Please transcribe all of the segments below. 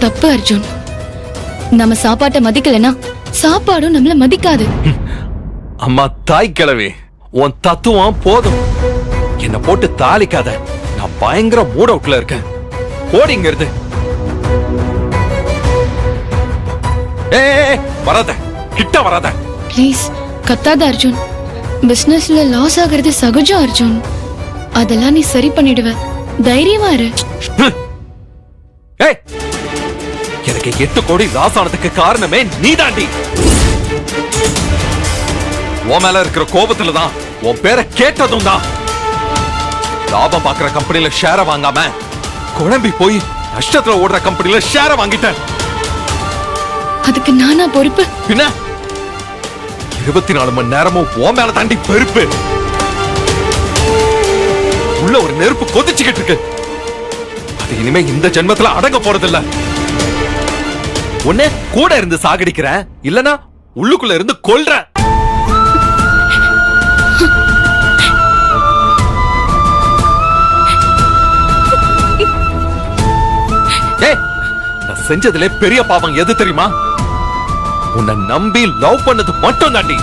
தப்பு அர்ஜுன். நம்ம சாப்பாட்டை மதிக்கலனா சாப்பாடும் நம்மள மதிக்காது. அம்மா தாய் கிழவி, உன் தத்துவம் போதும். என்ன போட்டு தாளிக்காத. நான் பயங்கர மூட் அவுட்ல இருக்கேன். ஓடிங்கிறது. வராத, கிட்ட வராத. ப்ளீஸ் கத்தாத அர்ஜுன். பிசினஸ்ல லாஸ் ஆகிறது சகஜம் அர்ஜுன். அதெல்லாம் நீ சரி பண்ணிடுவ. தைரியமா இரு. எனக்கு 8 கோடி லாஸ் ஆனதுக்கு காரணமே நீதாண்டி. உன் மேல இருக்கிற கோபத்துல தான் உன் பேரை கேட்டதும் தான். லாபம் பாக்குற கம்பெனில ஷேர வாங்காம குழம்பி போய் நஷ்டத்துல ஓடுற கம்பெனில ஷேர வாங்கிட்டேன். அதுக்கு நானா பொறுப்பு? பின்ன 24 மணி நேரமும் உன் மேல தாண்டி பெருப்பு. உள்ள ஒரு நெருப்பு கொதிச்சுக்கிட்டு இருக்கு. அது இனிமே இந்த ஜென்மத்துல அடங்க போறதில்ல. உன்னை கூட இருந்து சாகடிக்கிறேன், இல்லனா உள்ளுக்குள்ள இருந்து கொல்றேன். நான் செஞ்சதுல பெரிய பாவம் எது தெரியுமா? உன்னை நம்பி லவ் பண்ணது மட்டும் தாண்டி.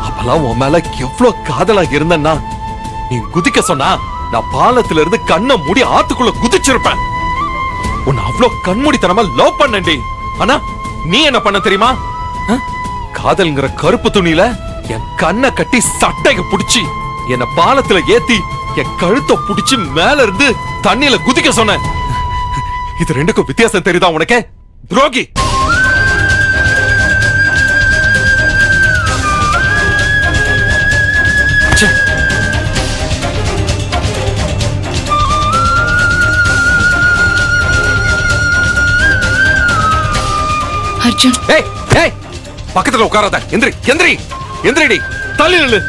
அப்பெல்லாம் உன் மேல எவ்வளவு காதலா இருந்தேன்னா, நீ குதிக்க சொன்னா நான் பாலத்துல இருந்து கண்ணை மூடி ஆத்துக்குள்ள குதிச்சிருப்பேன். உன்னை அவ்வளவு கண்மூடித்தனமா லவ் பண்ணண்டி. ஆனா நீ என்ன பண்ண தெரியுமா? காதல்ங்கிற கருப்பு துணியில என் கண்ணை கட்டி சட்டையை புடிச்சு என்ன பாலத்துல ஏத்தி என் கழுத்தை புடிச்சு மேல இருந்து தண்ணியில குதிக்க சொன்ன. இது ரெண்டுக்கும் வித்தியாசம் தெரியுதா உனக்கு? துரோகி. அர்ஜுன், பக்கத்துல உட்காராத. எந்திரி எந்திரி எந்திரிடி. தள்ளி நில்லு.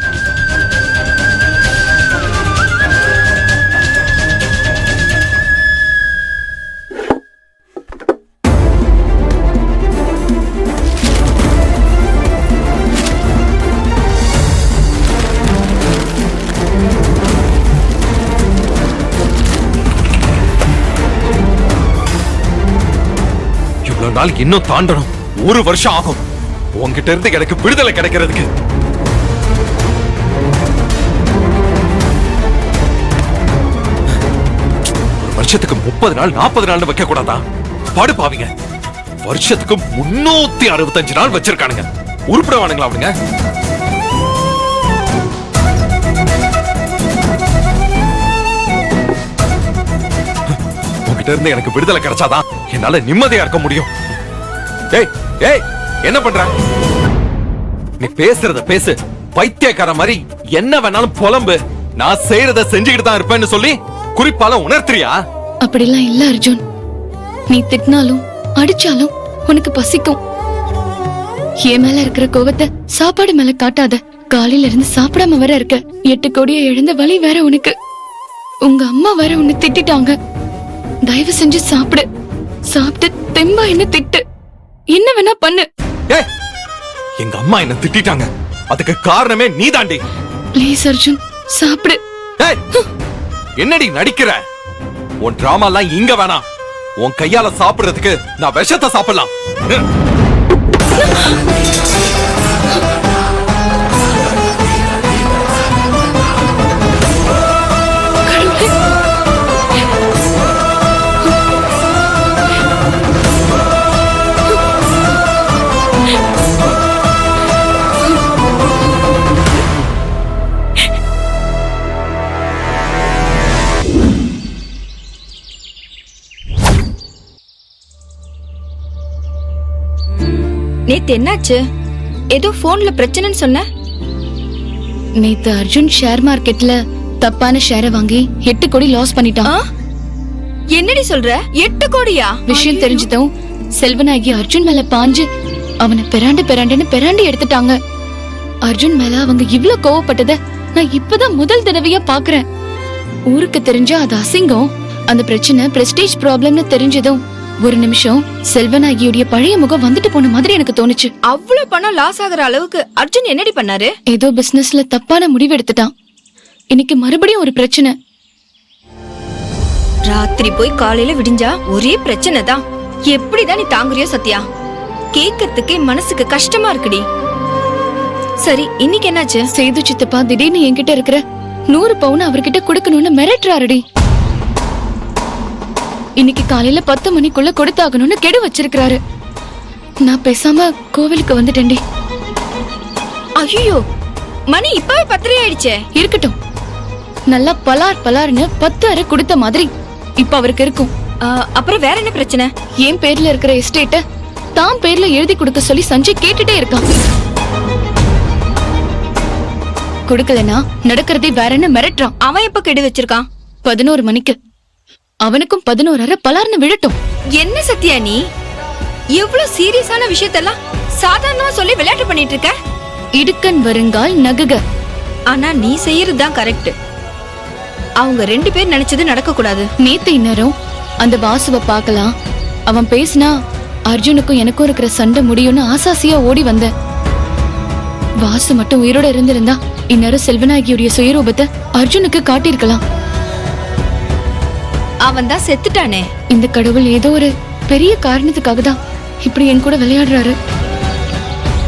இவ்வளவு நாள் இன்னும் தாண்டணும். 1 வருஷம் ஆகும் உன்கிட்ட இருந்து எனக்கு விடுதலை கிடைக்கிறதுக்கு. ஒரு வருஷத்துக்கு 30 நாள் 40 நாள் வைக்க கூடாதா? பாடுபாவீங்க. வருஷத்துக்கு 365 நாள் வச்சிருக்கானுங்க. உருப்படவானுங்களா அவனுங்க? உன்கிட்ட இருந்து எனக்கு விடுதலை கிடைச்சாதான் என்னால நிம்மதியா இருக்க முடியும். ஏய் ஏய், என்ன பண்ற? நீ பேசுறத பேசு. பைத்தியக்கார மாதிரி என்ன வேணாலும் புலம்பு. நான் செய்யறத செஞ்சுக்கிட்டு தான் இருப்பேன்னு சொல்லி குறிப்பால உணர்த்துறியா? அப்படிலாம் இல்ல அர்ஜுன். நீ திட்டினாலும் அடிச்சாலும் உனக்கு பசிக்கும். என் மேல இருக்கிற கோவத்தை சாப்பாடு மேல காட்டாத. காலையில இருந்து சாப்பிடாம வர இருக்க. 8 கோடியை இழந்த வலி வேற உனக்கு. உங்க அம்மா வேற உன்னை திட்டாங்க. தயவு செஞ்சு சாப்பிடு. சாப்பிட்டு தெம்பா என்ன திட்டு. என்ன வேணா பண்ணு. எங்க அம்மா என்ன திட்டாங்க. அதுக்கு காரணமே நீதாண்டி. ப்ளீஸ் அர்ஜுன், சாப்பிடு. என்னடி நடிக்கிற? உன் டிராமா எல்லாம் இங்க வேணாம். உன் கையால சாப்பிடுறதுக்கு நான் விஷத்தை சாப்பிடலாம். நேத்து என்னாச்சு? ஏதோ போன்ல பிரச்சனைன்னு சொன்ன. நேத்து அர்ஜுன் ஷேர் மார்க்கெட்ல தப்பான ஷேரை வாங்கி 8 கோடி லாஸ் பண்ணிட்டான். என்னடி சொல்ற? 8 கோடியா? விஷயம் தெரிஞ்சதும் செல்வநாயகி அர்ஜுன் மேல பாஞ்சு அவனை பெராண்டு எடுத்துட்டாங்க. அர்ஜுன் மேல அவங்க இவ்ளோ கோவப்பட்டத நான் இப்பதான் முதல் தடவையா பாக்குறேன். ஊருக்கு தெரிஞ்சா அது அசிங்கம். அந்த பிரச்சனை பிரஸ்டீஜ் ப்ராப்ளம்னு தெரிஞ்சதும் ஒரு நிமிஷம் செல்வநாயகியுடைய பழைய முகம் வந்துட்டு போன மாதிரி எனக்கு தோணுச்சு. அவ்வளவு பணம் லாஸ் ஆகுற அளவுக்கு அர்ஜுன் என்னடி பண்ணாரு? ஏதோ பிசினஸ்ல தப்பான முடிவு எடுத்துட்டான். இன்னைக்கு மறுபடியும் ஒரு பிரச்சனை. ராத்திரி போய் காலையில விடிஞ்சா ஒரே பிரச்சனை தான். எப்படிதான் நீ தாங்குறியோ சத்யா? கேட்கறதுக்கே மனசுக்கு கஷ்டமா இருக்குடி. சரி, இன்னைக்கு என்னாச்சு? சேது சித்தப்பா திடீர்னு என்கிட்ட இருக்கிற 100 பவுன் அவர்கிட்ட கொடுக்கணும்னு மிரட்டுறாருடி. இன்னைக்கு காலையில 10 மணிக்குள்ள கொடுத்தாகணும்னு கெடு வச்சிருக்காரு. நான் பேசாம கோவிலுக்கு வந்துட்டேன்டி. ஐயோ, மணி இப்பவே 10 ஆயிடுச்சே. இருக்கட்டும், நல்லா பலார் பலார்னு 10 அரை கொடுத்த மாதிரி இப்ப அவருக்கு இருக்கும். அப்புறம் வேற என்ன பிரச்சனை? என் பேர்ல இருக்கிற எஸ்டேட்ட தான் பேர்ல எழுதி கொடுக்க சொல்லி சஞ்சய் கேட்டுட்டே இருக்கான். கொடுக்கலனா நடக்கிறதே வேற என்ன மிரட்டுறான். அவன் எப்ப கெடு வச்சிருக்கான்? 11 மணிக்கு. அவனுக்கும் 11 அரை பலார்னு விழட்டும். என்ன சத்யா நீ எவ்வளவு சீரியஸான விஷயத்தெல்லாம் சாதாரணமா சொல்லி விளையாட்டு பண்ணிட்டு இருக்க? இடுக்கன் வருங்கால் நகுக. ஆனா நீ செய்யறதுதான் கரெக்ட். அவங்க 2 பேர் நினைச்சது நடக்க கூடாது. நேத்து இந்நேரம் அந்த வாசுவ பார்க்கலாம், அவன் பேசினா அர்ஜுனுக்கும் எனக்கும் இருக்கிற சண்டை முடியும்னு ஆசாசியா ஓடி வந்த. வாசு மட்டும் உயிரோட இருந்திருந்தா இந்நேரம் செல்வநாயகியுடைய சுயரூபத்தை அர்ஜுனுக்கு காட்டியிருக்கலாம். அவன் தான் செத்துட்டானே. இந்த கடவுள் ஏதோ ஒரு பெரிய காரணத்துக்காக தான் இப்படி என் கூட விளையாடுறாரு.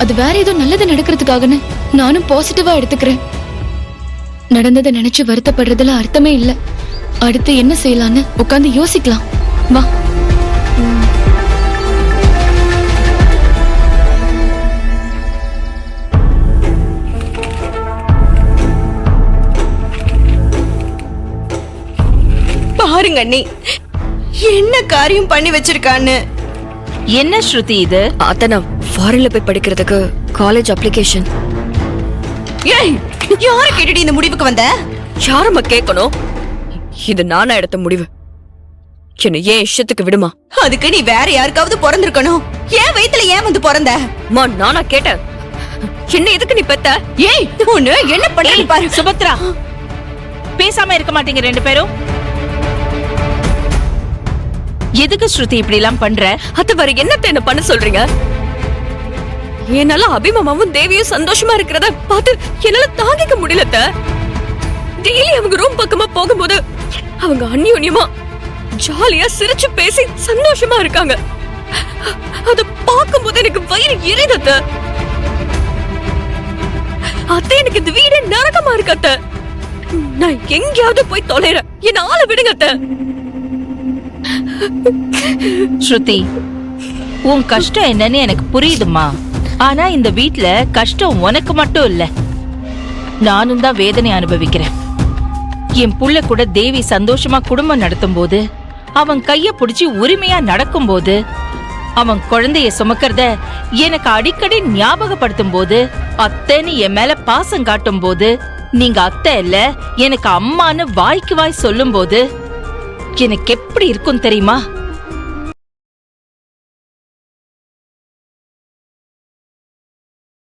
அது வேற ஏதோ நல்லது நடக்கிறதுக்காகன்னு நானும் பாசிட்டிவா எடுத்துக்கிறேன். நடந்ததை நினைச்சு வருத்தப்படுறதுல அர்த்தமே இல்ல. அடுத்து என்ன செய்யலான்னு உட்கார்ந்து யோசிக்கலாம். வா. பாருங்க அண்ணி, என்ன காரியம் பண்ணி வச்சிருக்கான்னு. என்ன ஸ்ருதி இது? அத்தனா ஃபாரின்ல போய் படிக்கிறதுக்கு காலேஜ் அப்ளிகேஷன். ஏய், யார கேட்டுடி இந்த முடிவுக்கு வந்த? யாரம்மா கேட்கணும்? இது நானா எடுத்த முடிவு. என்ன ஏன் இஷ்டத்துக்கு விடுமா? அதுக்கு நீ வேற யாருக்காவது பிறந்திருக்கணும். ஏன் வயித்துல ஏன் வந்து பிறந்த? மா நானா கேட்டேன். என்ன எதுக்கு நீ பெத்த? ஏய், உன்னை என்ன பண்ணி பாரு. சுபத்ரா, பேசாம இருக்க மாட்டீங்க 2 பேரும்? எதுக்கு ஸ்ருதி இப்படி எல்லாம் பண்ற? அத்த வர என்னத்த என்ன பண்ண சொல்றீங்க? என்னால அபிமாமாவும் தேவியும் சந்தோஷமா இருக்கிறத பார்த்து என்னால தாங்கிக்க முடியலத்த. டெய்லி அவங்க ரூம் பக்கமா போகும்போது அவங்க அந்யோன்யமா ஜாலியா சிரிச்சு பேசி சந்தோஷமா இருக்காங்க. அத பார்க்கும்போது எனக்கு வயிறு எரியுதத்த. அத்தை, எனக்கு இந்த வீடே நரகமா இருக்கத்த. நான் எங்கேயாவது போய் தொலைறேன். என்ன ஆள விடுங்க அத்த. ஸ்ருதி, உன் கஷ்டம் என்னன்னு எனக்கு புரியுதுமா. ஆனா இந்த வீட்ல கஷ்டம் உனக்கு மட்டும் இல்ல, நானும் தான் வேதனை அனுபவிக்கிறேன். என் புள்ள கூட தேவி சந்தோஷமா குடும்பம் நடத்தும் போது, அவன் கைய பிடிச்சி உரிமையா நடக்கும் போது, அவன் குழந்தைய சுமக்கிறத எனக்கு அடிக்கடி ஞாபகப்படுத்தும் போது, அத்தைன்னு என் மேல பாசம் காட்டும் போது, நீங்க அத்தை இல்ல எனக்கு அம்மான்னு வாய்க்கு வாய் சொல்லும் போது எனக்கு எப்படி இருக்கும் தெரியுமா?